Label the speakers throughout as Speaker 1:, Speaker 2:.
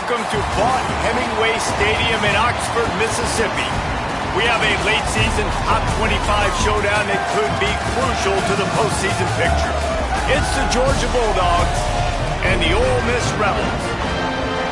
Speaker 1: Welcome to Vaught Hemingway Stadium in Oxford, Mississippi. We have a late-season top 25 showdown that could be crucial to the postseason picture. It's the Georgia Bulldogs and the Ole Miss Rebels.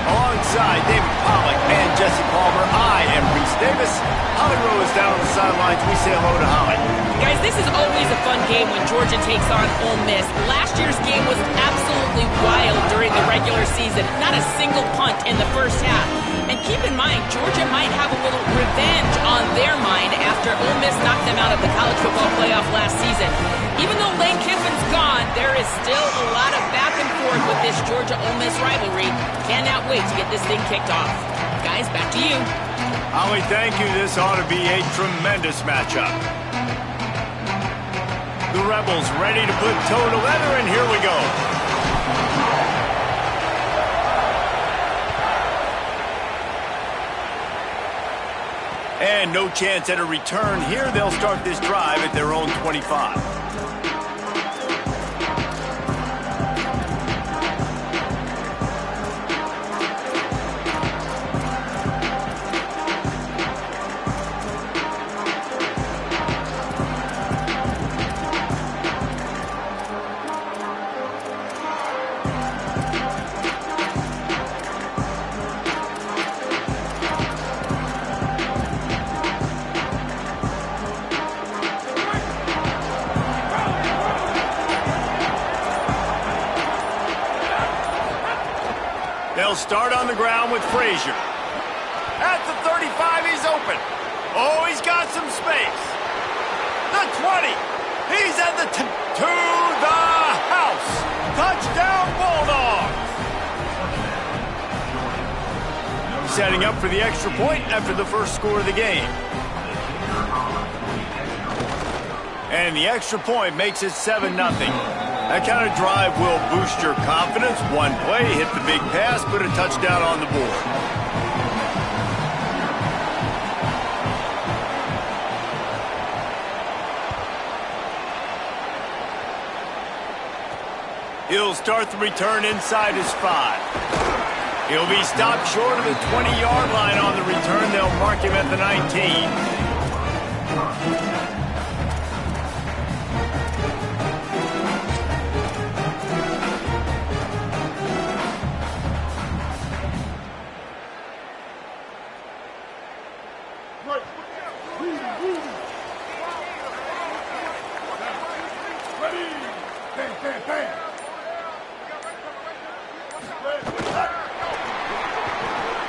Speaker 1: Alongside David Pollack and Jesse Palmer, I am Reese Davis. Holly Rowe is down on the sidelines. We say hello to Holly.
Speaker 2: Guys, this is always a fun game when Georgia takes on Ole Miss. Last year's game was absolutely wild during the regular season. Not a single punt in the first half. And keep in mind, Georgia might have a little revenge on their mind after Ole Miss knocked them out of the college football playoff last season. Even though Lane Kiffin's gone, there is still a lot of back and forth with this Georgia-Ole Miss rivalry. Cannot wait to get this thing kicked off. Guys, back to you.
Speaker 1: Holly, thank you. This ought to be a tremendous matchup. The Rebels ready to put toe to leather, and here we go. And no chance at a return here. They'll start this drive at their own 25. They'll start on the ground with Frazier. At the 35, he's open. Oh, he's got some space. The 20. He's at the to the house. Touchdown, Bulldogs. Setting up for the extra point after the first score of the game. And the extra point makes it 7-0. That kind of drive will boost your confidence. One play, hit the big pass, put a touchdown on the board. He'll start the return inside his 5. He'll be stopped short of the 20-yard line on the return. They'll mark him at the 19.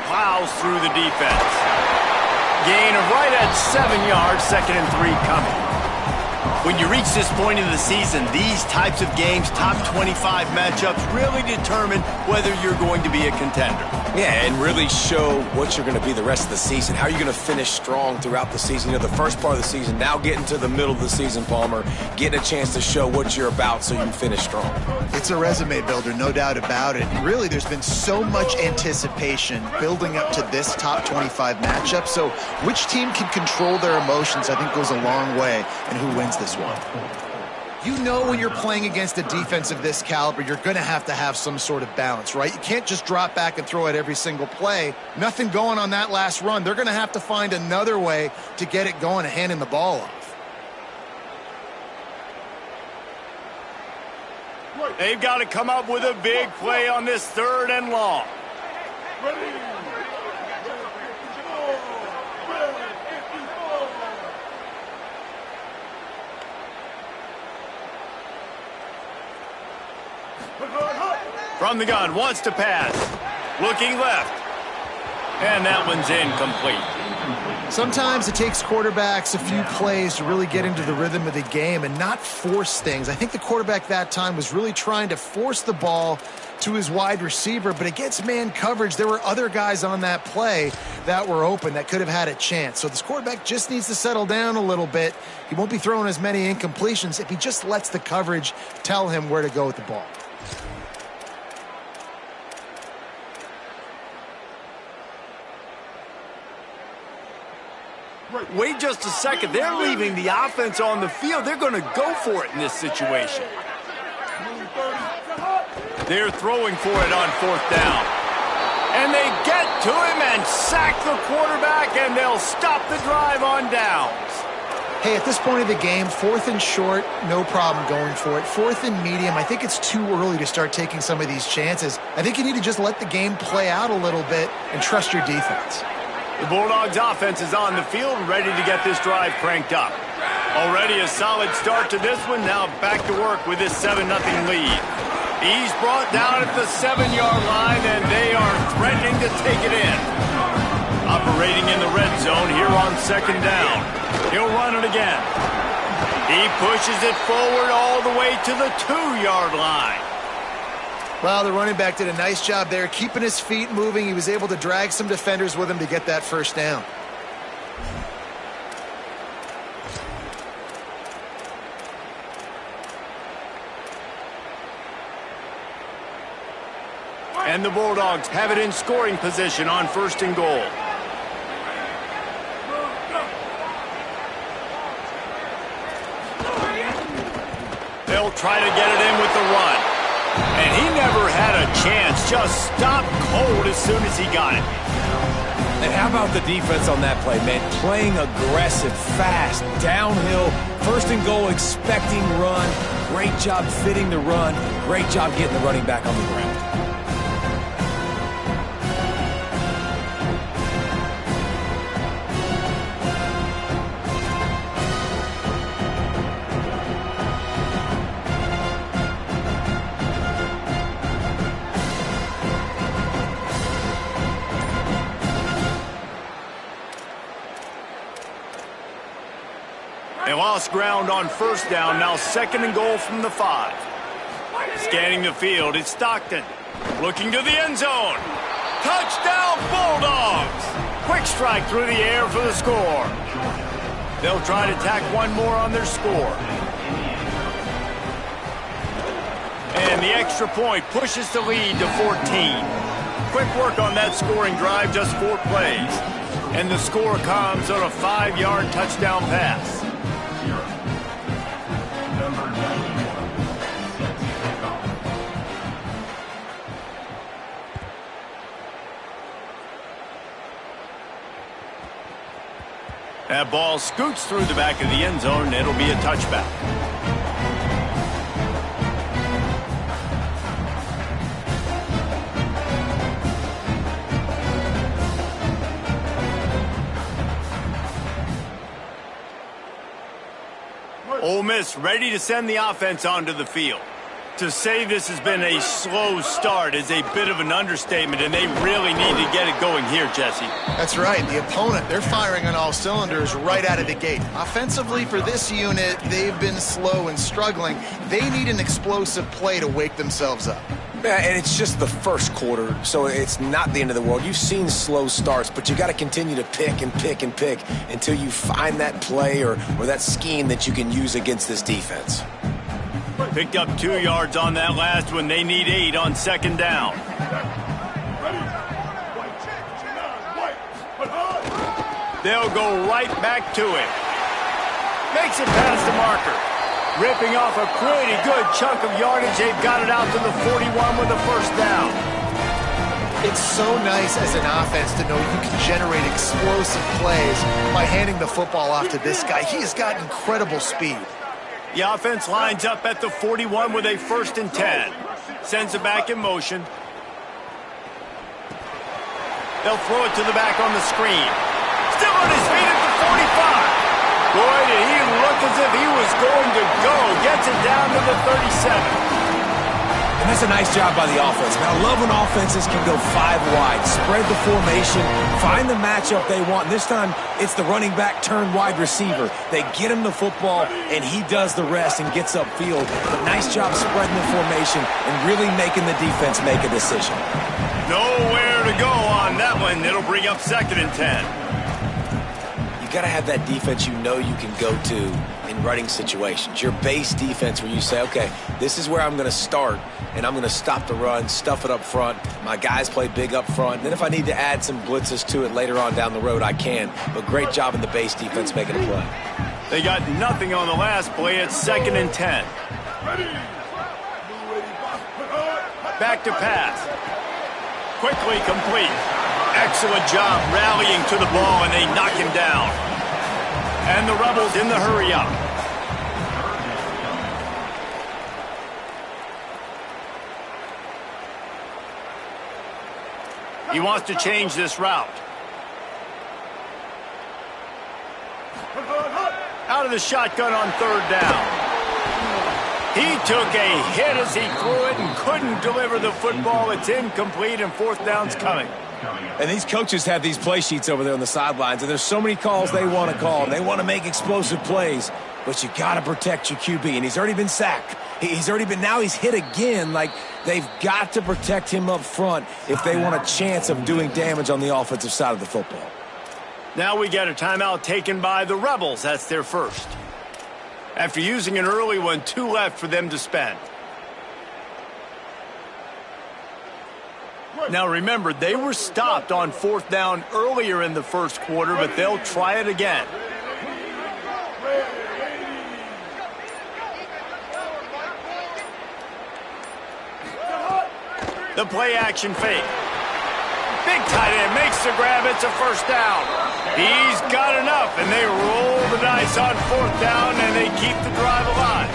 Speaker 1: Plows through the defense. Gain of right at 7 yards, 2nd and 3 coming. When you reach this point in the season, these types of games, top 25 matchups, really determine whether you're going to be a contender.
Speaker 3: Yeah, and really show what you're going to be the rest of the season. How are you going to finish strong throughout the season? You know, the first part of the season, now getting to the middle of the season, Palmer, getting a chance to show what you're about so you can finish strong.
Speaker 4: It's a resume builder, no doubt about it. And really, there's been so much anticipation building up to this top 25 matchup. So which team can control their emotions, I think, goes a long way in who wins this one. You know when you're playing against a defense of this caliber, you're going to have some sort of balance, right? You can't just drop back and throw it every single play. Nothing going on that last run. They're going to have to find another way to get it going and handing the ball off.
Speaker 1: They've got to come up with a big play on this 3rd and long. From the gun, wants to pass. Looking left. And that one's incomplete.
Speaker 4: Sometimes it takes quarterbacks a few plays to really get into the rhythm of the game and not force things. I think the quarterback that time was really trying to force the ball to his wide receiver, but against man coverage, there were other guys on that play that were open that could have had a chance. So this quarterback just needs to settle down a little bit. He won't be throwing as many incompletions if he just lets the coverage tell him where to go with the ball.
Speaker 1: Wait just a second. They're leaving the offense on the field. They're going to go for it in this situation. They're throwing for it on 4th down. And they get to him and sack the quarterback, and they'll stop the drive on downs.
Speaker 4: Hey, at this point of the game, 4th and short, no problem going for it. 4th and medium, I think it's too early to start taking some of these chances. I think you need to just let the game play out a little bit and trust your defense.
Speaker 1: The Bulldogs offense is on the field, ready to get this drive cranked up. Already a solid start to this one, now back to work with this 7-0 lead. He's brought down at the 7-yard line, and they are threatening to take it in. Operating in the red zone here on 2nd down. He'll run it again. He pushes it forward all the way to the 2-yard line.
Speaker 4: Well, the running back did a nice job there, keeping his feet moving. He was able to drag some defenders with him to get that 1st down.
Speaker 1: And the Bulldogs have it in scoring position on 1st and goal. They'll try to get it in with the run. And he never had a chance. Just stopped cold as soon as he got it.
Speaker 3: And how about the defense on that play, man? Playing aggressive, fast, downhill, 1st and goal, expecting run. Great job fitting the run. Great job getting the running back on the ground.
Speaker 1: They lost ground on 1st down, now 2nd and goal from the 5. Scanning the field, it's Stockton. Looking to the end zone. Touchdown, Bulldogs! Quick strike through the air for the score. They'll try to tack one more on their score. And the extra point pushes the lead to 14. Quick work on that scoring drive, just 4 plays. And the score comes on a 5-yard touchdown pass. That ball scoots through the back of the end zone, and it'll be a touchback. Ole Miss ready to send the offense onto the field. To say this has been a slow start is a bit of an understatement, and they really need to get it going here, Jesse.
Speaker 4: That's right. The opponent, they're firing on all cylinders right out of the gate. Offensively, for this unit, they've been slow and struggling. They need an explosive play to wake themselves up.
Speaker 3: Yeah, and it's just the 1st quarter, so it's not the end of the world. You've seen slow starts, but you got to continue to pick and pick and pick until you find that play or that scheme that you can use against this defense.
Speaker 1: Picked up 2 yards on that last one. They need 8 on 2nd down. They'll go right back to it. Makes it past the marker. Ripping off a pretty good chunk of yardage. They've got it out to the 41 with a 1st down.
Speaker 4: It's so nice as an offense to know you can generate explosive plays by handing the football off to this guy. He has got incredible speed.
Speaker 1: The offense lines up at the 41 with a 1st and 10. Sends it back in motion. They'll throw it to the back on the screen. Still on his feet at the 45. Boy, did he look as if he was going to go. Gets it down to the 37.
Speaker 3: And that's a nice job by the offense. Man, I love when offenses can go 5 wide, spread the formation, find the matchup they want. And this time, it's the running back turned wide receiver. They get him the football, and he does the rest and gets upfield. But nice job spreading the formation and really making the defense make a decision.
Speaker 1: Nowhere to go on that one. It'll bring up 2nd and 10.
Speaker 3: You got to have that defense you know you can go to in running situations. Your base defense where you say, okay, this is where I'm going to start, and I'm going to stop the run, stuff it up front. My guys play big up front. And then if I need to add some blitzes to it later on down the road, I can. But great job in the base defense making a play.
Speaker 1: They got nothing on the last play. It's 2nd and 10. Back to pass. quickly complete. Excellent job rallying to the ball, and they knock him down. And the Rebels in the hurry-up. He wants to change this route. Out of the shotgun on third down. He took a hit as he threw it and couldn't deliver the football. It's incomplete, and fourth down's coming.
Speaker 3: And these coaches have these play sheets over there on the sidelines, and there's so many calls they want to call. They want to make explosive plays, but you got to protect your QB, and he's already been sacked. Now he's hit again. Like, they've got to protect him up front if they want a chance of doing damage on the offensive side of the football.
Speaker 1: Now we get a timeout taken by the Rebels. That's their first. After using an early one, 2 left for them to spend. Now remember, they were stopped on fourth down earlier in the first quarter, but they'll try it again. The play action fake. Big tight end makes the grab. It's a first down. He's got enough, and they roll the dice on fourth down, and they keep the drive alive.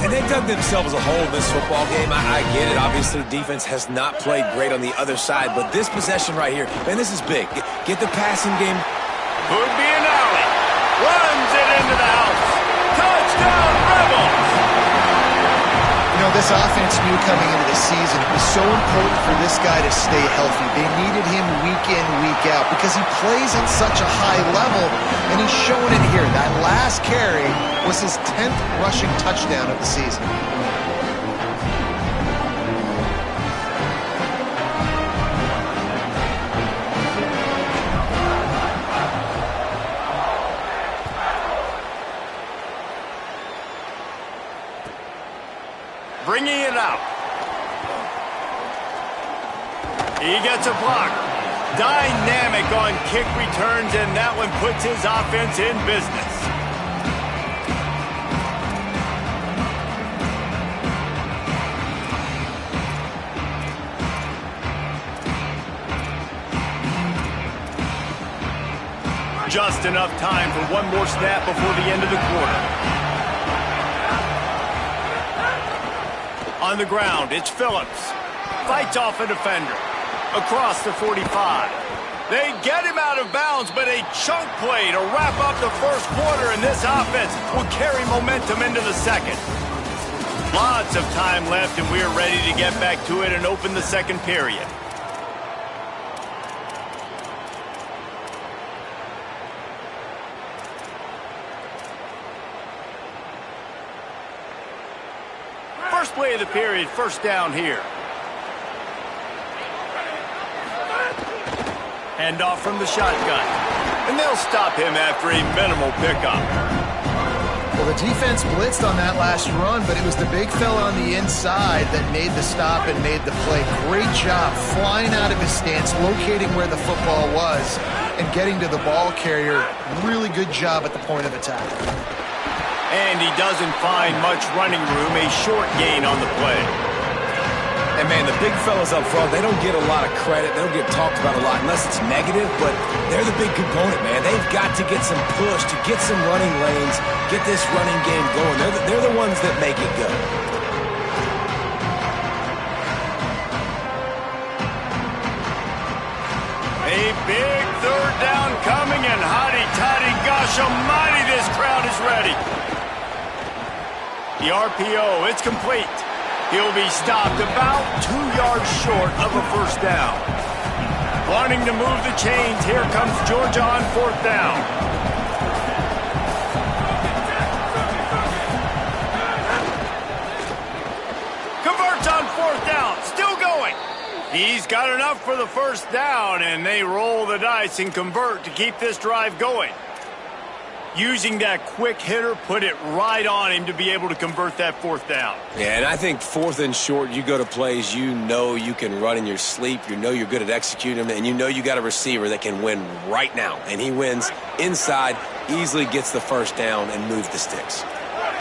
Speaker 3: And they dug themselves a hole in this football game. I get it. Obviously, defense has not played great on the other side, but this possession right here, man, this is big. Get the passing game.
Speaker 1: Could be an alley. Runs it into the house. Touchdown, Rebels!
Speaker 4: You know, this offense knew coming into the season it was so important for this guy to stay healthy. They needed him week in, week out because he plays at such a high level, and he's showing it here. That last carry was his 10th rushing touchdown of the season.
Speaker 1: Bringing it out. He gets a block. Dynamic on kick returns, and that one puts his offense in business. Just enough time for one more snap before the end of the quarter. On the ground, it's Phillips. Fights off a defender. Across the 45. They get him out of bounds, but a chunk play to wrap up the first quarter, and this offense will carry momentum into the second. Lots of time left, and we are ready to get back to it and open the second period. First play of the period, first down here. Hand off from the shotgun. And they'll stop him after a minimal pickup.
Speaker 4: Well, the defense blitzed on that last run, but it was the big fella on the inside that made the stop and made the play. Great job flying out of his stance, locating where the football was, and getting to the ball carrier. Really good job at the point of attack.
Speaker 1: And he doesn't find much running room, a short gain on the play.
Speaker 3: And, man, the big fellas up front, they don't get a lot of credit. They don't get talked about a lot unless it's negative, but they're the big component, man. They've got to get some push, to get some running lanes, get this running game going. They're the ones that make it go.
Speaker 1: A big third down coming, and hotty-toddy, gosh almighty, this crowd is ready. The RPO, it's complete. He'll be stopped about 2 yards short of a first down. Wanting to move the chains, here comes Georgia on fourth down. Converts on fourth down, still going. He's got enough for the first down, and they roll the dice and convert to keep this drive going. Using that quick hitter, put it right on him to be able to convert that fourth down.
Speaker 3: Yeah, and I think fourth and short, you go to plays you know you can run in your sleep, you know you're good at executing them, and you know you got a receiver that can win right now. And he wins inside, easily gets the first down, and moves the sticks.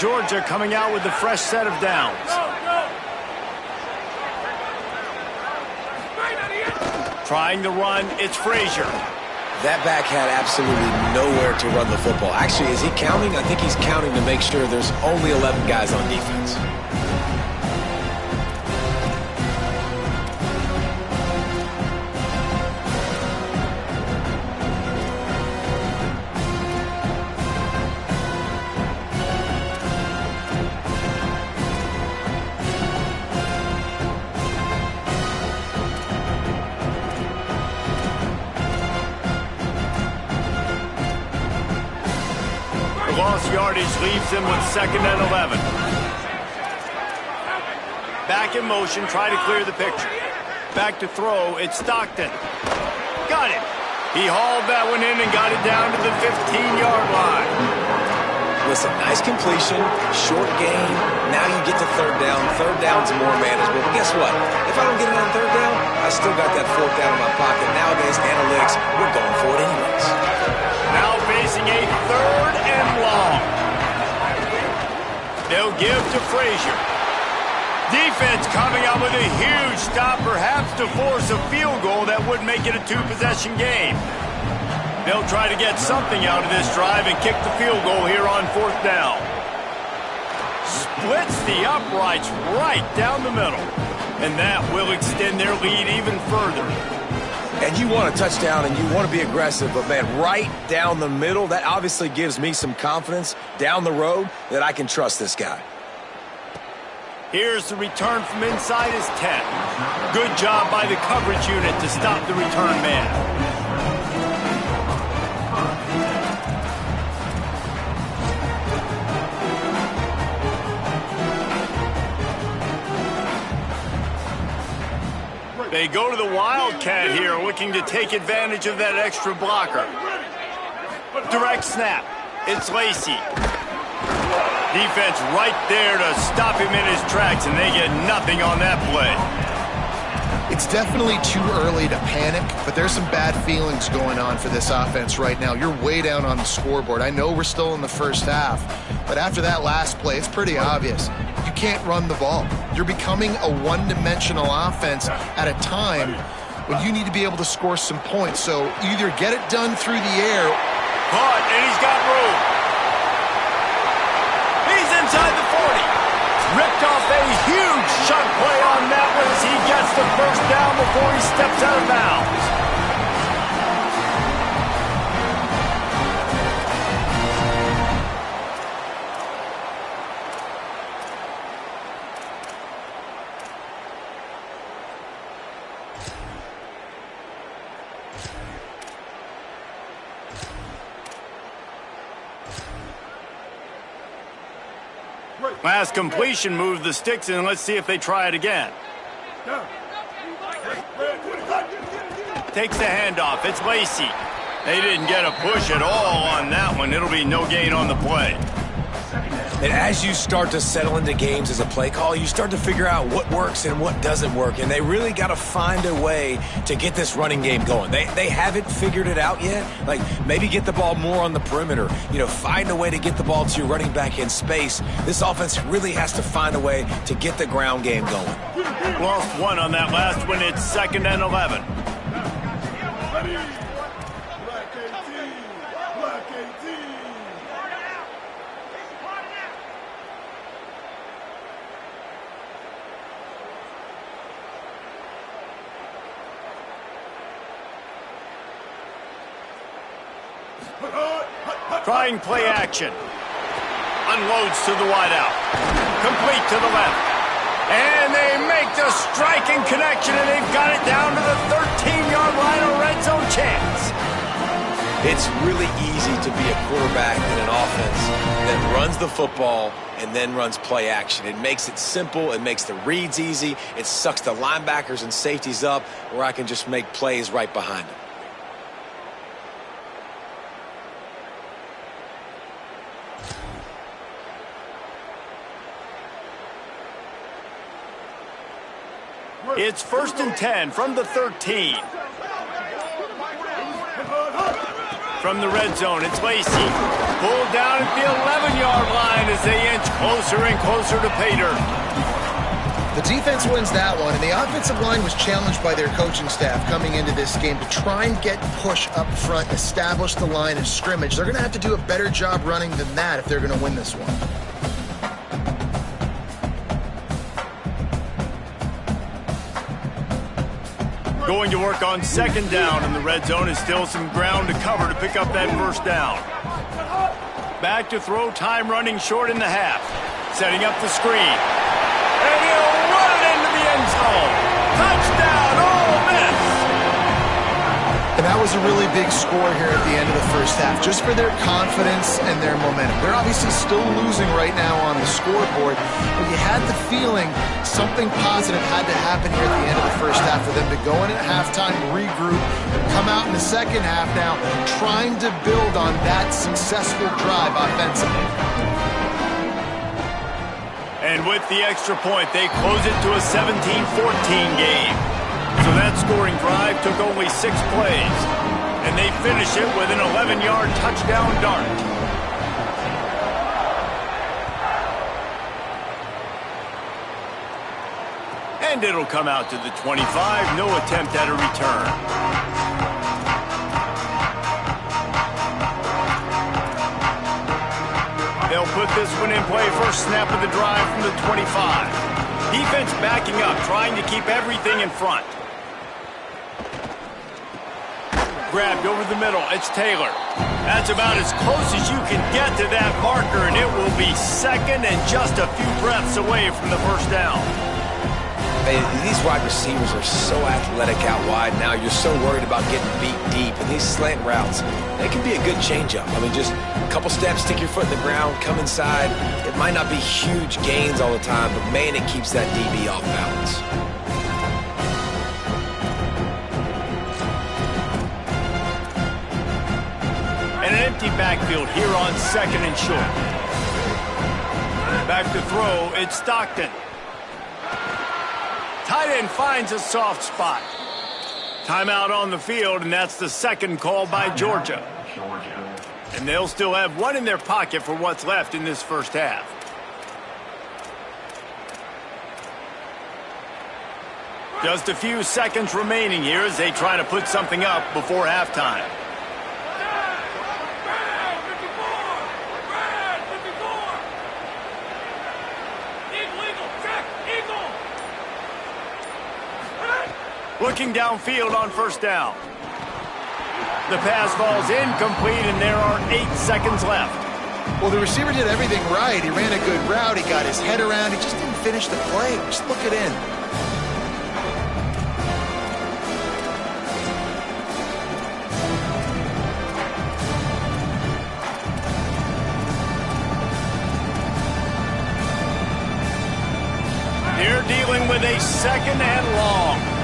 Speaker 1: Georgia coming out with a fresh set of downs. Trying to run, it's Frazier.
Speaker 3: That back had absolutely nowhere to run the football. Actually, is he counting? I think he's counting to make sure there's only 11 guys on defense.
Speaker 1: Lost yardage leaves him with 2nd and 11. Back in motion, try to clear the picture. Back to throw, it's Stockton. Got it. He hauled that one in and got it down to the 15-yard line.
Speaker 3: Listen, nice completion, short gain. Now you get to 3rd down. 3rd down's more manageable. But guess what? If I don't get it on 3rd down, I still got that 4th down in my pocket. Nowadays, analytics, we're going for it anyways.
Speaker 1: Now facing a 3rd and long. They'll give to Frazier. Defense coming out with a huge stop, perhaps to force a field goal that would make it a 2-possession game. They'll try to get something out of this drive and kick the field goal here on 4th down. Splits the uprights right down the middle. And that will extend their lead even further.
Speaker 3: And you want a touchdown and you want to be aggressive, but man, right down the middle, that obviously gives me some confidence down the road that I can trust this guy.
Speaker 1: Here's the return from inside his 10. Good job by the coverage unit to stop the return man. They go to the Wildcat here, looking to take advantage of that extra blocker. Direct snap. It's Lacy. Defense right there to stop him in his tracks, and they get nothing on that play.
Speaker 4: It's definitely too early to panic, but there's some bad feelings going on for this offense right now. You're way down on the scoreboard. I know we're still in the first half, but after that last play, it's pretty obvious. You can't run the ball. You're becoming a one-dimensional offense at a time when you need to be able to score some points. So either get it done through the air.
Speaker 1: Caught, and he's got room. He's inside the 40. Ripped off a huge chunk play on that one as he gets the 1st down before he steps out of bounds. Last completion moved the sticks in. Let's see if they try it again. Takes the handoff. It's Lacy. They didn't get a push at all on that one. It'll be no gain on the play.
Speaker 3: And as you start to settle into games as a play call, you start to figure out what works and what doesn't work. And they really got to find a way to get this running game going. They haven't figured it out yet. Like, maybe get the ball more on the perimeter. You know, find a way to get the ball to your running back in space. This offense really has to find a way to get the ground game going.
Speaker 1: Lost one on that last one. It's 2nd and 11. Trying play action. Unloads to the wideout. Complete to the left. And they make the striking connection, and they've got it down to the 13-yard line, a red zone chance.
Speaker 3: It's really easy to be a quarterback in an offense that runs the football and then runs play action. It makes it simple. It makes the reads easy. It sucks the linebackers and safeties up where I can just make plays right behind them.
Speaker 1: It's 1st and 10 from the 13. From the red zone, it's Lacy. Pulled down at the 11-yard line as they inch closer and closer to pay dirt.
Speaker 5: The defense wins that one, and the offensive line was challenged by their coaching staff coming into this game to try and get push up front, establish the line of scrimmage. They're going to have to do a better job running than that if they're going to win this one.
Speaker 1: Going to work on second down, and the red zone is still some ground to cover to pick up that first down. Back to throw, time running short in the half. Setting up the screen. And he'll run it into the end zone. Touchdown, Ole Miss!
Speaker 5: And that was a really big score here at the end of the first half, just for their confidence and their momentum. They're obviously still losing right now on the scoreboard, but you had the feeling something positive had to happen here at the end of the first half for them to go in at halftime, regroup, and come out in the second half now trying to build on that successful drive offensively.
Speaker 1: And with the extra point, they close it to a 17-14 game. So that scoring drive took only 6 plays. And they finish it with an 11-yard touchdown dart. And it'll come out to the 25. No attempt at a return. They'll put this one in play. First snap of the drive from the 25. Defense backing up, trying to keep everything in front. Grabbed over the middle. It's Taylor. That's about as close as you can get to that marker, and it will be second and just a few breaths away from the first down.
Speaker 3: These wide receivers are so athletic out wide now. You're so worried about getting beat deep. And these slant routes, they can be a good change-up. I mean, just a couple steps, stick your foot in the ground, come inside. It might not be huge gains all the time, but, man, it keeps that DB off balance.
Speaker 1: And an empty backfield here on second and short. Back to throw, it's Stockton. Tight end finds a soft spot. Timeout on the field, and that's the second call by Georgia. And they'll still have one in their pocket for what's left in this first half. Just a few seconds remaining here as they try to put something up before halftime. Looking downfield on first down. The pass falls incomplete, and there are 8 seconds left.
Speaker 5: Well, the receiver did everything right. He ran a good route. He got his head around. He just didn't finish the play. Just look it in.
Speaker 1: They're dealing with a second and long.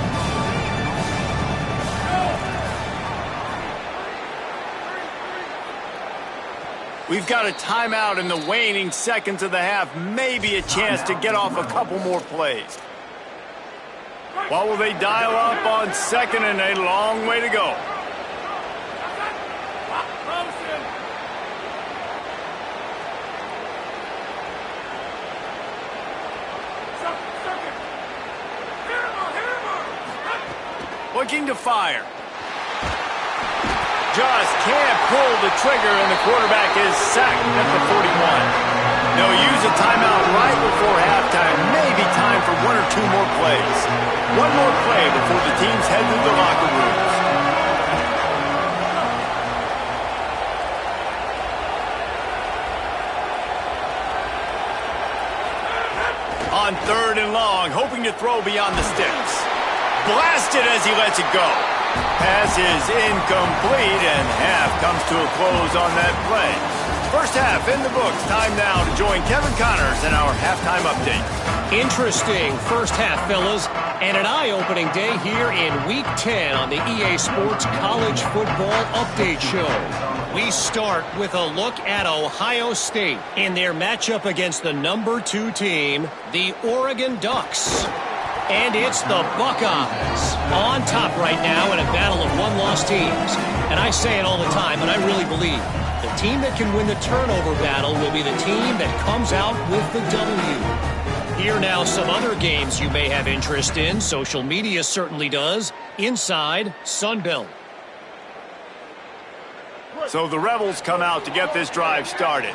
Speaker 1: We've got a timeout in the waning seconds of the half. Maybe a chance to get off a couple more plays. What will they dial up on second, and a long way to go? Looking to fire. Just can't pull the trigger, and the quarterback is sacked at the 41. They'll use a timeout right before halftime. Maybe time for 1 or 2 more plays. One more play before the teams head to the locker rooms. On third and long, hoping to throw beyond the sticks. Blasted as he lets it go. Pass is incomplete, and half comes to a close on that play. First half in the books. Time now to join Kevin Connors in our halftime update.
Speaker 6: Interesting first half, fellas, and an eye-opening day here in Week 10 on the EA Sports College Football Update Show. We start with a look at Ohio State in their matchup against the number 2 team, the Oregon Ducks. And it's the Buckeyes on top right now in a battle of one-loss teams. And I say it all the time, but I really believe the team that can win the turnover battle will be the team that comes out with the W. Here now some other games you may have interest in. Social media certainly does. Inside Sunbelt.
Speaker 1: So the Rebels come out to get this drive started.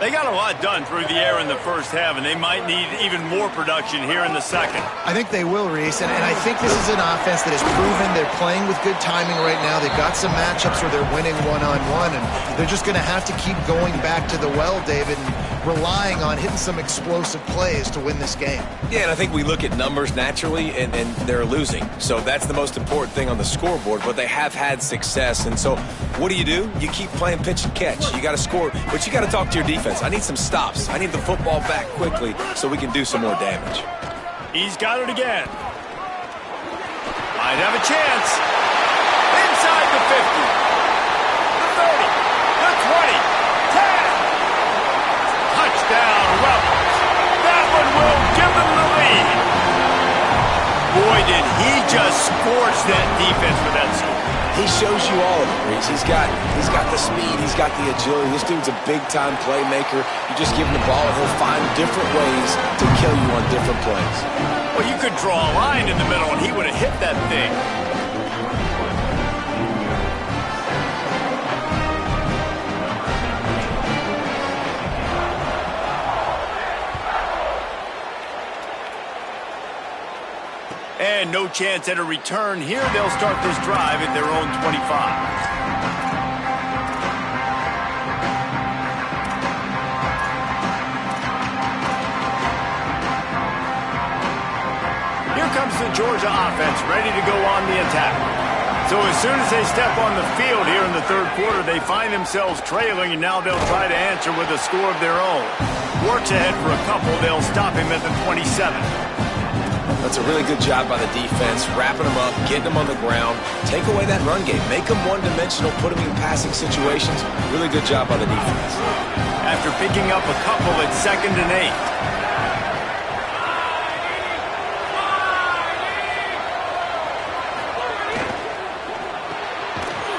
Speaker 1: They got a lot done through the air in the first half, and they might need even more production here in the second.
Speaker 4: I think they will, Reese, and I think this is an offense that has proven they're playing with good timing right now. They've got some matchups where they're winning one-on-one, and they're just going to have to keep going back to the well, David, and relying on hitting some explosive plays to win this game.
Speaker 3: Yeah, and I think we look at numbers naturally, and they're losing. So that's the most important thing on the scoreboard, but they have had success. And so what do? You keep playing pitch and catch. You got to score, but you got to talk to your defense. I need some stops. I need the football back quickly so we can do some more damage.
Speaker 1: He's got it again. Might have a chance. Inside the 50. The 30. The 20. 10. Touchdown, Rebels. That one will give them the lead. Boy, did he just scorch that defense with that score.
Speaker 3: He shows you all of it, Reese. He's got the speed. He's got the agility. This dude's a big-time playmaker. You just give him the ball, and he'll find different ways to kill you on different plays.
Speaker 1: Well, you could draw a line in the middle, and he would have hit that thing. And no chance at a return here. They'll start this drive at their own 25. Here comes the Georgia offense, ready to go on the attack. So as soon as they step on the field here in the third quarter, they find themselves trailing, and now they'll try to answer with a score of their own. Works ahead for a couple. They'll stop him at the 27.
Speaker 3: That's a really good job by the defense, wrapping them up, getting them on the ground, take away that run game, make them one-dimensional, put them in passing situations. Really good job by the defense.
Speaker 1: After picking up a couple at 2nd and 8.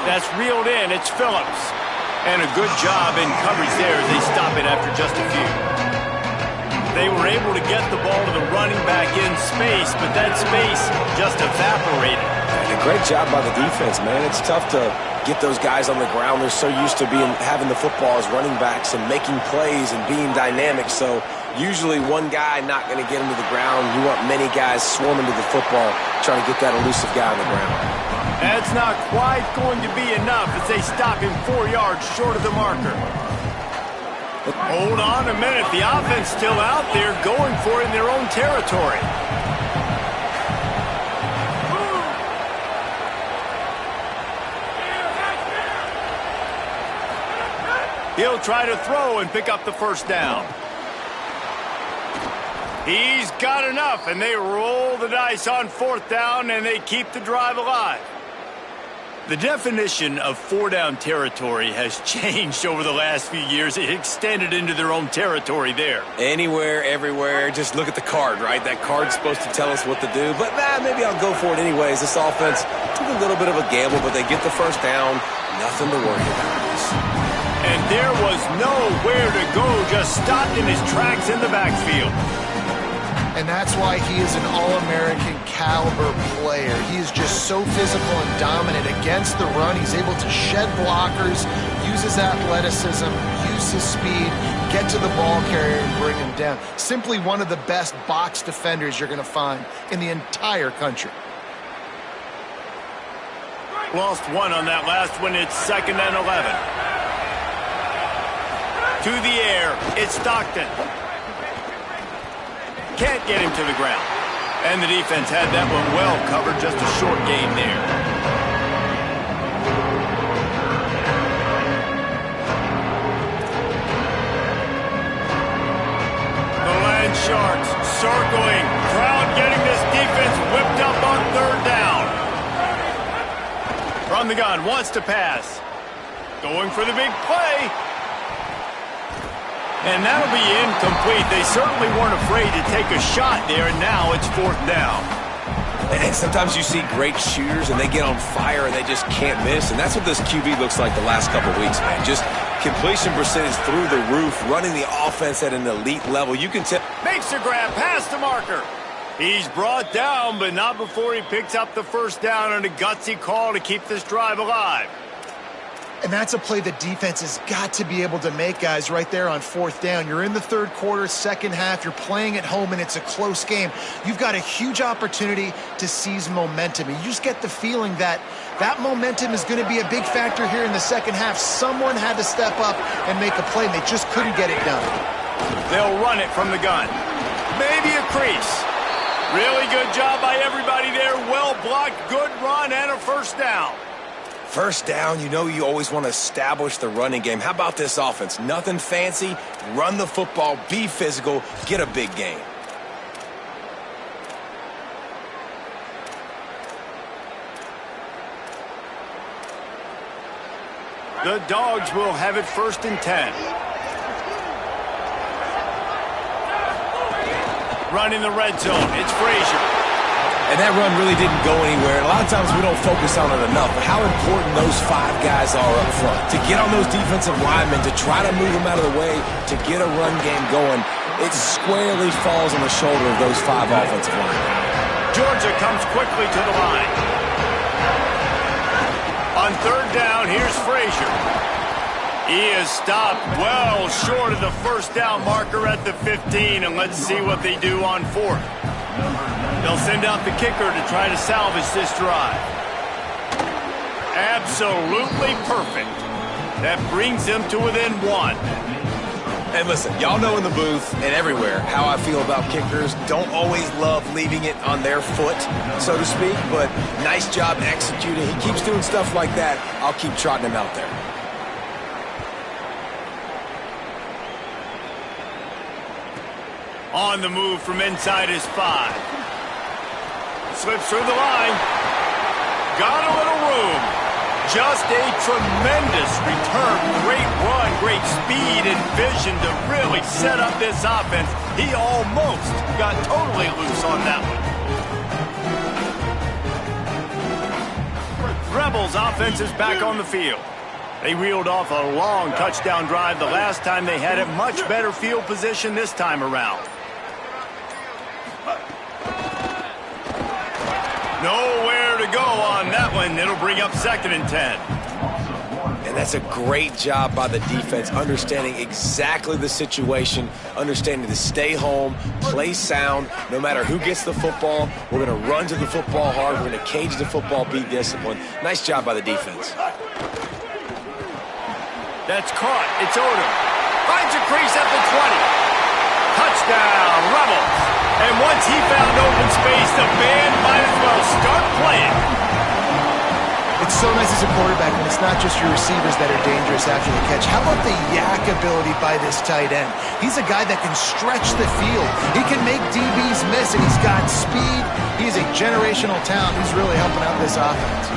Speaker 1: That's reeled in. It's Phillips. And a good job in coverage there as they stop it after just a few. They were able to get the ball to the running back in space, but that space just evaporated.
Speaker 3: And a great job by the defense, man. It's tough to get those guys on the ground. They're so used to having the football as running backs and making plays and being dynamic. So usually one guy not going to get him to the ground. You want many guys swarming to the football, trying to get that elusive guy on the ground.
Speaker 1: That's not quite going to be enough as they stop him 4 yards short of the marker. Hold on a minute. The offense still out there going for it in their own territory. He'll try to throw and pick up the first down. He's got enough, and they roll the dice on 4th down, and they keep the drive alive. The definition of 4-down territory has changed over the last few years. It extended into their own territory there.
Speaker 3: Anywhere, everywhere. Just look at the card, right? That card's supposed to tell us what to do. But maybe I'll go for it anyways. This offense took a little bit of a gamble, but they get the first down. Nothing to worry about.
Speaker 1: And there was nowhere to go. Just stopped in his tracks in the backfield.
Speaker 5: And that's why he is an All-American caliber player. He is just so physical and dominant against the run. He's able to shed blockers, use his athleticism, use his speed, get to the ball carrier and bring him down. Simply one of the best box defenders you're going to find in the entire country.
Speaker 1: Lost one on that last one. It's 2nd and 11. To the air. It's Stockton. Can't get him to the ground. And the defense had that one well covered. Just a short gain there. The Land Sharks circling. Crowd getting this defense whipped up on 3rd down. From the gun, wants to pass. Going for the big play. And that'll be incomplete. They certainly weren't afraid to take a shot there, and now it's 4th down.
Speaker 3: And sometimes you see great shooters, and they get on fire, and they just can't miss. And that's what this QB looks like the last couple of weeks, man. Just Completion percentage through the roof, running the offense at an elite level. You can tell.
Speaker 1: Makes the grab past the marker. He's brought down, but not before he picks up the first down on a gutsy call to keep this drive alive.
Speaker 4: And that's a play the defense has got to be able to make, guys, right there on fourth down. You're in the third quarter, second half. You're playing at home, and it's a close game. You've got a huge opportunity to seize momentum. And you just get the feeling that that momentum is going to be a big factor here in the second half. Someone had to step up and make a play, and they just couldn't get it done.
Speaker 1: They'll run it from the gun. Maybe a crease. Really good job by everybody there. Well blocked, good run, and a first down.
Speaker 3: First down, you know you always want to establish the running game. How about this offense? Nothing fancy. Run the football, be physical, get a big gain.
Speaker 1: The Dogs will have it 1st and 10. Run in the red zone. It's Frazier.
Speaker 3: And that run really didn't go anywhere. And a lot of times we don't focus on it enough, but how important those 5 guys are up front. To get on those defensive linemen, to try to move them out of the way, to get a run game going, it squarely falls on the shoulder of those 5 offensive linemen.
Speaker 1: Georgia comes quickly to the line. On third down, here's Frazier. He is stopped well short of the first down marker at the 15, and let's see what they do on fourth. They'll send out the kicker to try to salvage this drive. Absolutely perfect. That brings them to within 1.
Speaker 3: And listen, y'all know in the booth and everywhere how I feel about kickers. Don't always love leaving it on their foot, so to speak, but nice job executing. He keeps doing stuff like that. I'll keep trotting him out there.
Speaker 1: On the move from inside his 5. Slips through the line. Got a little room. Just a tremendous return. Great run, great speed and vision to really set up this offense. He almost got totally loose on that one. Rebels offense is back on the field. They reeled off a long touchdown drive the last time they had it. Much better field position this time around. Nowhere to go on that one. It'll bring up 2nd and 10.
Speaker 3: And that's a great job by the defense, understanding exactly the situation, understanding to stay home, play sound, no matter who gets the football. We're going to run to the football hard. We're going to cage the football, be disciplined. Nice job by the defense.
Speaker 1: That's caught. It's Odom. Finds a crease at the 20. Touchdown, Rebels. And once he found open space, the band might as well start playing.
Speaker 4: It's so nice as a quarterback when it's not just your receivers that are dangerous after the catch. How about the yak ability by this tight end? He's a guy that can stretch the field. He can make DBs miss, and he's got speed. He's a generational talent. He's really helping out this offense.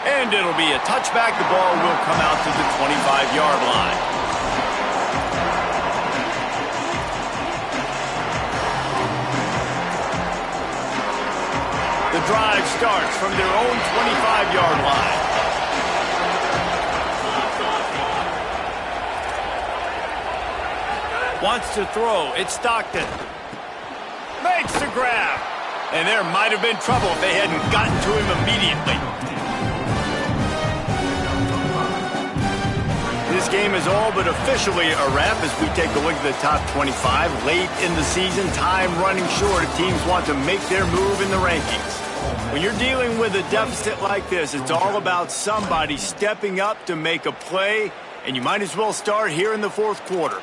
Speaker 1: And it'll be a touchback. The ball will come out to the 25-yard line. The drive starts from their own 25-yard line. Wants to throw. It's Stockton. Makes the grab. And there might have been trouble if they hadn't gotten to him immediately. This game is all but officially a wrap as we take a look at the top 25. Late in the season, time running short if teams want to make their move in the rankings. When you're dealing with a deficit like this, it's all about somebody stepping up to make a play, and you might as well start here in the fourth quarter.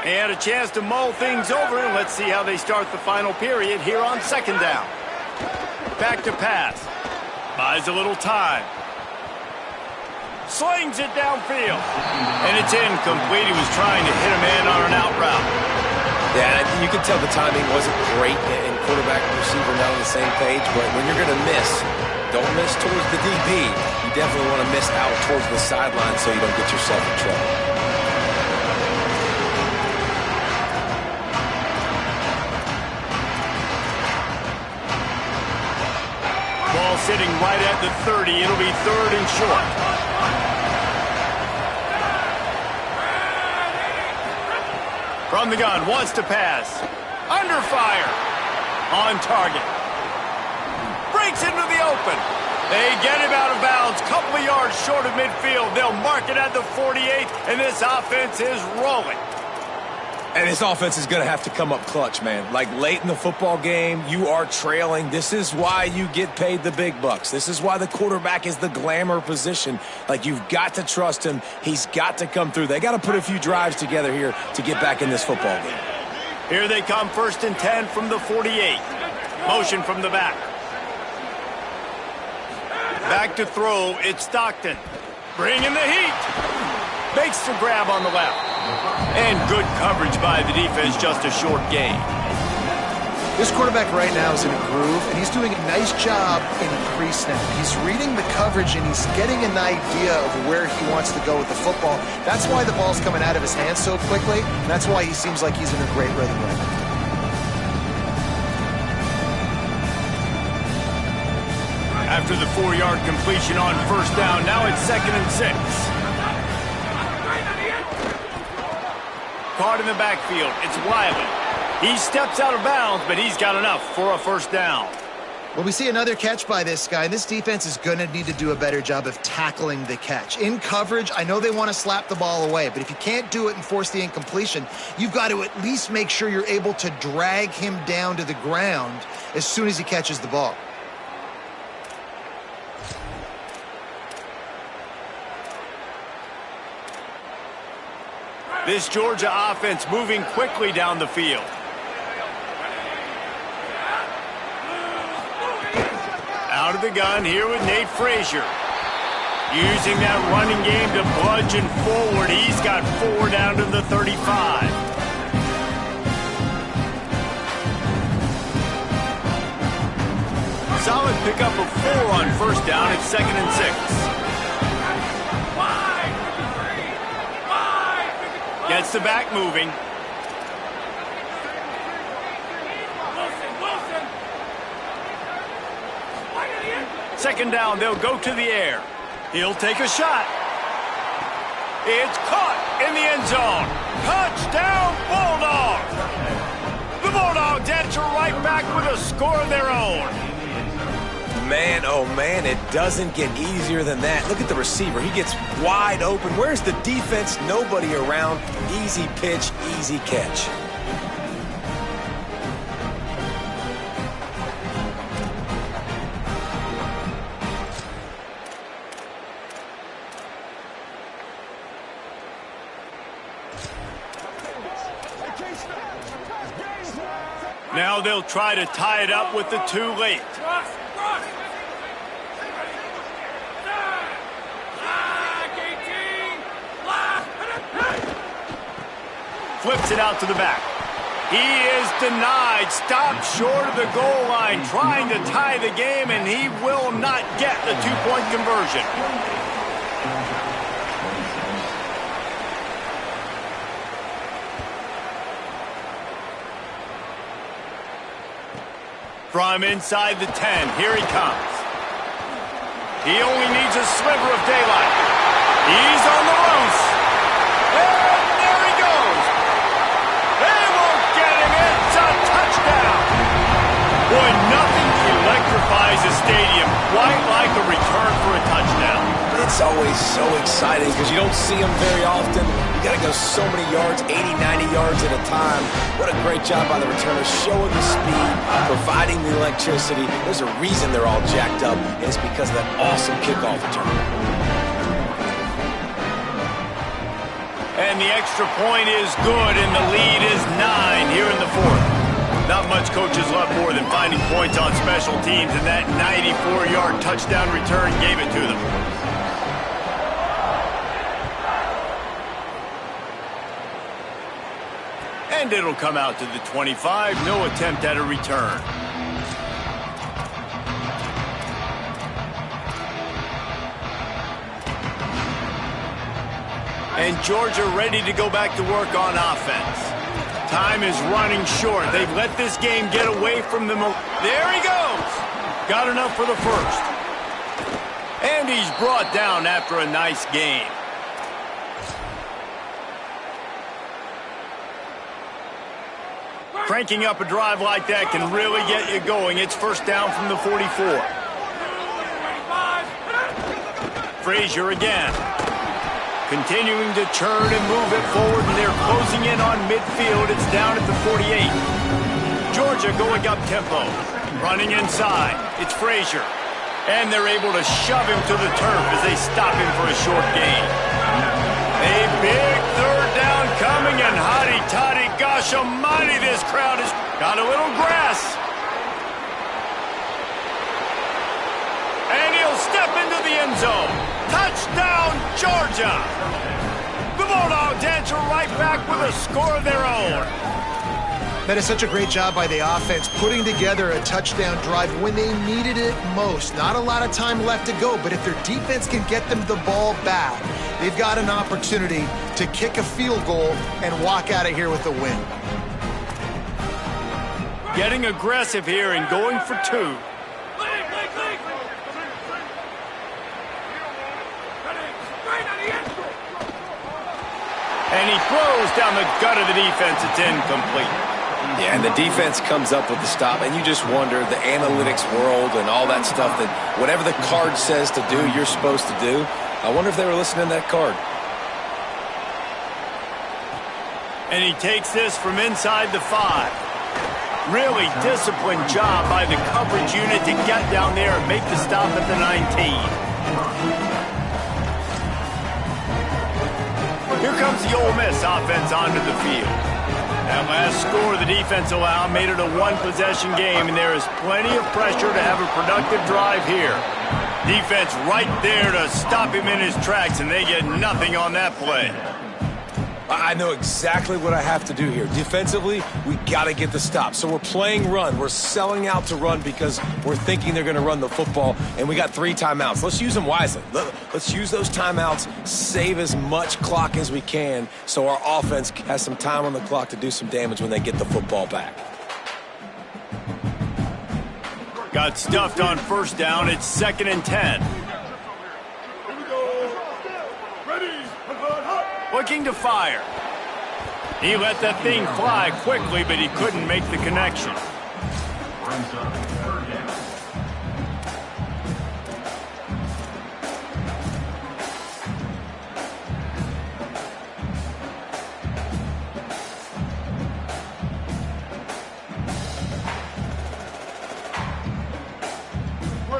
Speaker 1: And a chance to mull things over. Let's see how they start the final period here on 2nd down. Back to pass. Buys a little time. Slings it downfield. And it's incomplete. He was trying to hit a man on an out route.
Speaker 3: Yeah, you can tell the timing wasn't great and quarterback and receiver not on the same page, but when you're going to miss, don't miss towards the DB. You definitely want to miss out towards the sideline so you don't get yourself in trouble.
Speaker 1: Ball sitting right at the 30. It'll be 3rd and short. From the gun, wants to pass. Under fire. On target. Breaks into the open. They get him out of bounds. Couple of yards short of midfield. They'll mark it at the 48, and this offense is rolling.
Speaker 3: And this offense is going to have to come up clutch, man. Like late in the football game, you are trailing. This is why you get paid the big bucks. This is why the quarterback is the glamour position. Like, you've got to trust him. He's got to come through. They got to put a few drives together here to get back in this football game.
Speaker 1: Here they come, 1st and 10 from the 48. Motion from the back. Back to throw, it's Stockton. Bringing the heat. Makes the grab on the left. And good coverage by the defense, just a short gain.
Speaker 5: This quarterback right now is in a groove, and he's doing a nice job in pre-snap. He's reading the coverage, and he's getting an idea of where he wants to go with the football. That's why the ball's coming out of his hands so quickly, and that's why he seems like he's in a great rhythm right now.
Speaker 1: After the 4-yard completion on 1st down, now it's 2nd and 6. Caught in the backfield. It's Wiley. He steps out of bounds, but he's got enough for a 1st down.
Speaker 4: Well, we see another catch by this guy, and this defense is going to need to do a better job of tackling the catch. In coverage, I know they want to slap the ball away, but if you can't do it and force the incompletion, you've got to at least make sure you're able to drag him down to the ground as soon as he catches the ball.
Speaker 1: This Georgia offense moving quickly down the field. Out of the gun here with Nate Frazier. Using that running game to bludgeon forward. He's got 4 down to the 35. Solid pickup of 4 on 1st down. It's 2nd and 6. Gets the back moving. Second down, they'll go to the air. He'll take a shot. It's caught in the end zone. Touchdown, Bulldogs! The Bulldogs answer right back with a score of their own.
Speaker 3: Man, oh man, it doesn't get easier than that. Look at the receiver. He gets wide open. Where's the defense? Nobody around. Easy pitch, easy catch.
Speaker 1: Now they'll try to tie it up with the 2 late. Flips it out to the back. He is denied. Stopped short of the goal line, trying to tie the game, and he will not get the 2-point conversion. From inside the 10, here he comes. He only needs a sliver of daylight. He's on the loose. And there he goes. They won't get him. It's a touchdown. Boy, nothing electrifies a stadium quite like a return for a touchdown.
Speaker 3: It's always so exciting because you don't see them very often. You got to go so many yards, 80, 90 yards at a time. What a great job by the returners, showing the speed, providing the electricity. There's a reason they're all jacked up, and it's because of that awesome kickoff return.
Speaker 1: And the extra point is good, and the lead is 9 here in the 4th. Not much coaches love more than finding points on special teams, and that 94-yard touchdown return gave it to them. And it'll come out to the 25. No attempt at a return. And Georgia ready to go back to work on offense. Time is running short. They've let this game get away from them. There he goes. Got enough for the first. And he's brought down after a nice game. Cranking up a drive like that can really get you going. It's first down from the 44. Frazier again. Continuing to churn and move it forward, and they're closing in on midfield. It's down at the 48. Georgia going up tempo. Running inside. It's Frazier. And they're able to shove him to the turf as they stop him for a short gain. A big third down coming, and hotty-toddy, gosh almighty, this crowd has got a little grass. And he'll step into the end zone. Touchdown, Georgia! The Bulldogs answer right back with a score of their own.
Speaker 5: That is such a great job by the offense, putting together a touchdown drive when they needed it most. Not a lot of time left to go, but if their defense can get them the ball back, they've got an opportunity to kick a field goal and walk out of here with a win.
Speaker 1: Getting aggressive here and going for two. And he throws down the gut of the defense. It's incomplete.
Speaker 3: Yeah, and the defense comes up with the stop, and you just wonder, the analytics world and all that stuff, that whatever the card says to do, you're supposed to do. I wonder if they were listening to that card.
Speaker 1: And he takes this from inside the 5. Really disciplined job by the coverage unit to get down there and make the stop at the 19. Here comes the Ole Miss offense onto the field. That last score the defense allowed made it a one-possession game, and there is plenty of pressure to have a productive drive here. Defense right there to stop him in his tracks, and they get nothing on that play.
Speaker 3: I know exactly what I have to do here. Defensively, we got to get the stop. So we're playing run. We're selling out to run because we're thinking they're going to run the football, and we got 3 timeouts. Let's use them wisely. Let's use those timeouts, save as much clock as we can so our offense has some time on the clock to do some damage when they get the football back.
Speaker 1: Got stuffed on first down. It's 2nd and 10. Looking to fire. He let that thing fly quickly, but he couldn't make the connection.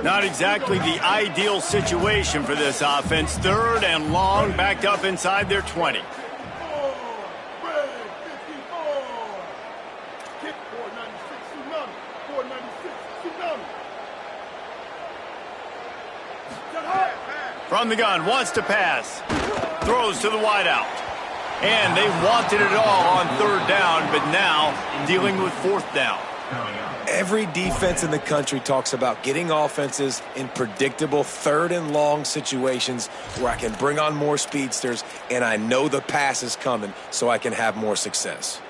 Speaker 1: Not exactly the ideal situation for this offense. 3rd and long, backed up inside their 20. From the gun, wants to pass. Throws to the wideout. And they wanted it all on 3rd down, but now dealing with 4th down.
Speaker 3: Every defense in the country talks about getting offenses in predictable 3rd and long situations where I can bring on more speedsters and I know the pass is coming so I can have more success.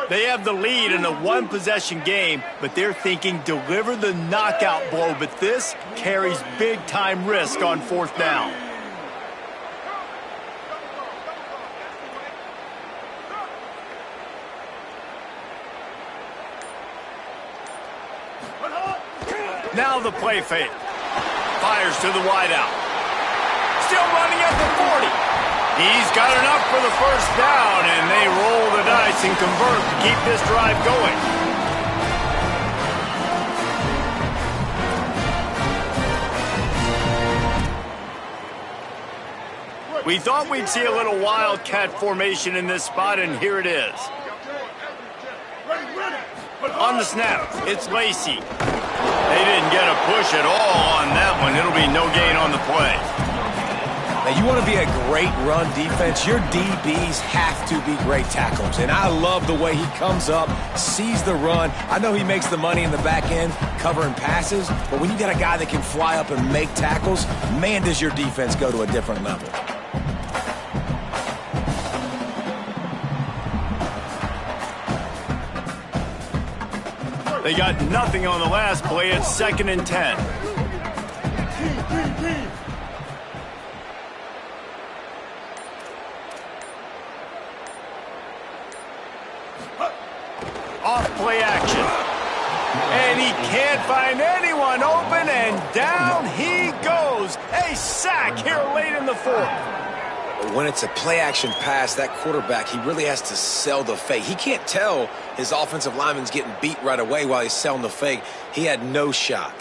Speaker 1: They have the lead in a one-possession game, but they're thinking deliver the knockout blow, but this carries big-time risk on 4th down. Now the play fake. Fires to the wideout. Still running at the 40. He's got enough for the first down, and they roll the dice and convert to keep this drive going. We thought we'd see a little wildcat formation in this spot, and here it is. On the snap, it's Lacey. They didn't get a push at all on that one. It'll be no gain on the play.
Speaker 3: Now, you want to be a great run defense, your DBs have to be great tacklers. And I love the way he comes up, sees the run. I know he makes the money in the back end covering passes, but when you got a guy that can fly up and make tackles, man, does your defense go to a different level.
Speaker 1: They got nothing on the last play. It's 2nd and 10. Off play action. And he can't find anyone open, and down he goes. A sack here late in the 4th.
Speaker 3: When it's a play-action pass, that quarterback, he really has to sell the fake. He can't tell his offensive lineman's getting beat right away while he's selling the fake. He had no shot.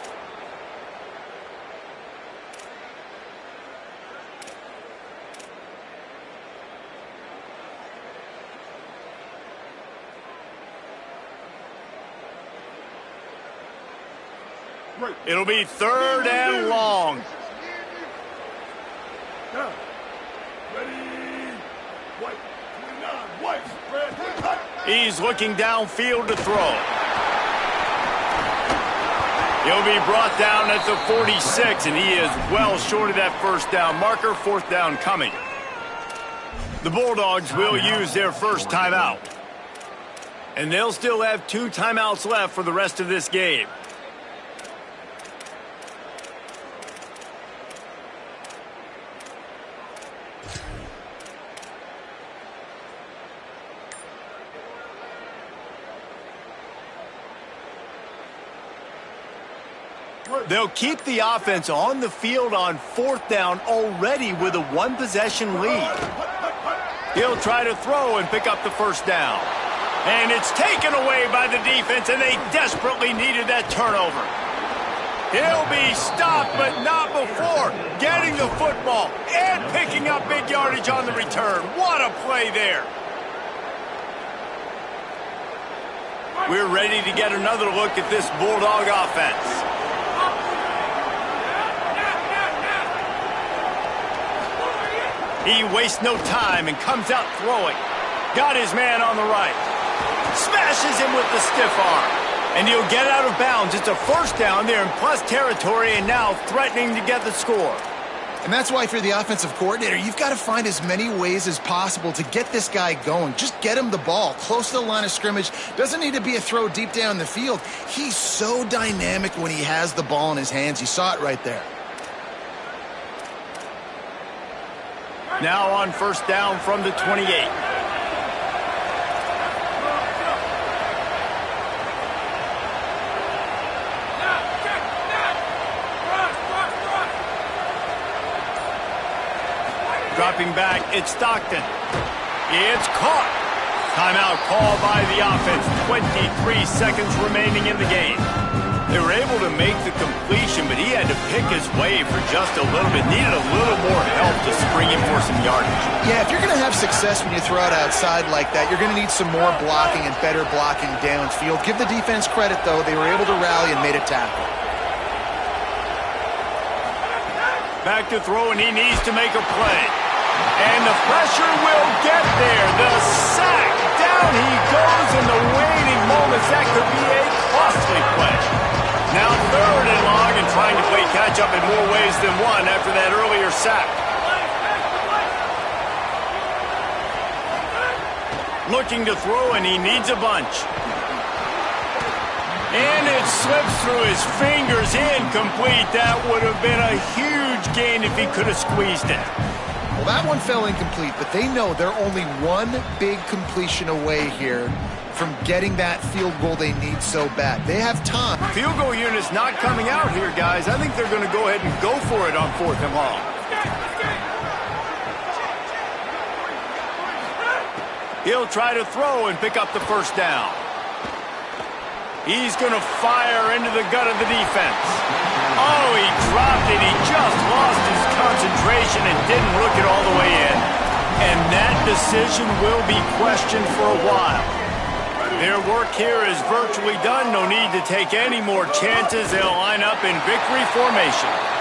Speaker 1: It'll be 3rd and long. He's looking downfield to throw. He'll be brought down at the 46, and he is well short of that first down marker. 4th down coming. The Bulldogs will use their first timeout. And they'll still have 2 timeouts left for the rest of this game. They'll keep the offense on the field on 4th down already with a 1-possession lead. He'll try to throw and pick up the first down. And it's taken away by the defense, and they desperately needed that turnover. He'll be stopped, but not before getting the football and picking up big yardage on the return. What a play there. We're ready to get another look at this Bulldog offense. He wastes no time and comes out throwing. Got his man on the right. Smashes him with the stiff arm. And he'll get out of bounds. It's a first down there in plus territory, and now threatening to get the score.
Speaker 5: And that's why if you're the offensive coordinator, you've got to find as many ways as possible to get this guy going. Just get him the ball close to the line of scrimmage. Doesn't need to be a throw deep down the field. He's so dynamic when he has the ball in his hands. You saw it right there.
Speaker 1: Now on first down from the 28. Dropping back, it's Stockton. It's caught. Timeout call by the offense. 23 seconds remaining in the game. They were able to make the completion, but he had to pick his way for just a little bit. Needed a little more help to spring him for some yardage.
Speaker 5: Yeah, if you're going to have success when you throw it outside like that, you're going to need some more blocking and better blocking downfield. Give the defense credit, though. They were able to rally and made a tackle.
Speaker 1: Back to throw, and he needs to make a play. And the pressure will get there. The sack. Down he goes in the waning moments. That could be a costly play. Now 3rd and long, and trying to play catch-up in more ways than one after that earlier sack. Looking to throw, and he needs a bunch. And it slips through his fingers, incomplete. That would have been a huge gain if he could have squeezed it.
Speaker 5: Well, that one fell incomplete, but they know they're only one big completion away here from getting that field goal they need so bad. They have time.
Speaker 1: Field goal unit's not coming out here, guys. I think they're going to go ahead and go for it on 4th and long. He'll try to throw and pick up the first down. He's going to fire into the gut of the defense. Oh, he dropped it. He just lost his concentration and didn't look it all the way in. And that decision will be questioned for a while. Their work here is virtually done. No need to take any more chances. They'll line up in victory formation.